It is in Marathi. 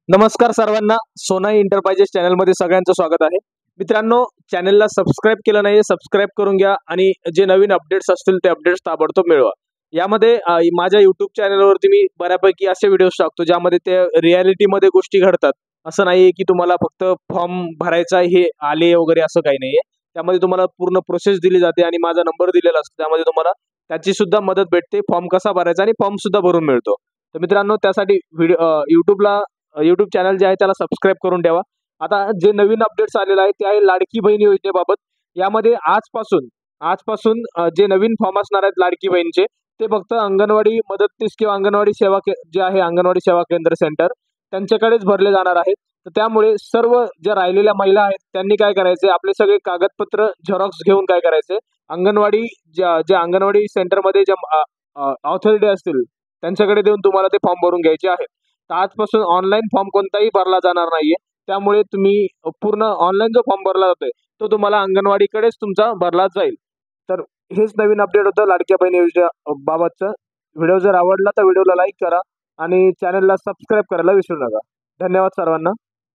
नमस्कार सर्वांना, सोनाई एंटरप्राइजेस चॅनलमध्ये सगळ्यांचं स्वागत आहे. मित्रांनो, चॅनलला सबस्क्राईब केलं नाही, सबस्क्राईब करून घ्या आणि जे नवीन अपडेट्स असतील ते अपडेट्स ताबडतोब मिळवा. यामध्ये माझ्या YouTube चॅनलवरती मी बऱ्यापैकी असे व्हिडिओज टाकतो ज्यामध्ये ते रिॲलिटीमध्ये गोष्टी घडतात. असं नाहीये की तुम्हाला फक्त फॉर्म भरायचा हे आले वगैरे असं काही नाहीये. त्यामध्ये तुम्हाला पूर्ण प्रोसेस दिली जाते आणि माझा नंबर दिलेला असतो. त्यामध्ये तुम्हाला त्याची सुद्धा मदत भेटते. फॉर्म कसा भरायचा आणि फॉर्म सुद्धा भरून मिळतो. तर मित्रांनो, त्यासाठी YouTube चॅनल जे आहे त्याला सबस्क्राईब करून ठेवा. आता जे नवीन अपडेट्स आलेले आहेत ते आहे लाडकी बहीण योजनेबाबत. यामध्ये आजपासून जे नवीन फॉर्म असणार आहेत लाडकी बहीणचे ते फक्त अंगणवाडी मदतनीस किंवा अंगणवाडी जे आहे अंगणवाडी सेवा केंद्र सेंटर त्यांच्याकडेच भरले जाणार आहेत. तर त्यामुळे सर्व ज्या राहिलेल्या महिला आहेत त्यांनी काय करायचे, आपले सगळे कागदपत्र झेरॉक्स घेऊन काय करायचे, अंगणवाडी ज्या अंगणवाडी सेंटरमध्ये ज्या ऑथॉरिटी असतील त्यांच्याकडे देऊन तुम्हाला ते फॉर्म भरून घ्यायचे आहेत. तर आजपासून ऑनलाईन फॉर्म कोणताही भरला जाणार नाहीये. त्यामुळे तुम्ही पूर्ण ऑनलाईन जो फॉर्म भरला जातोय तो तुम्हाला अंगणवाडीकडेच तुमचा भरला जाईल. तर हेच नवीन अपडेट होतं लाडक्या बहीण योजने बाबतचं. व्हिडिओ जर आवडला तर व्हिडिओला लाईक करा आणि चॅनलला सबस्क्राईब करायला विसरू नका. धन्यवाद सर्वांना.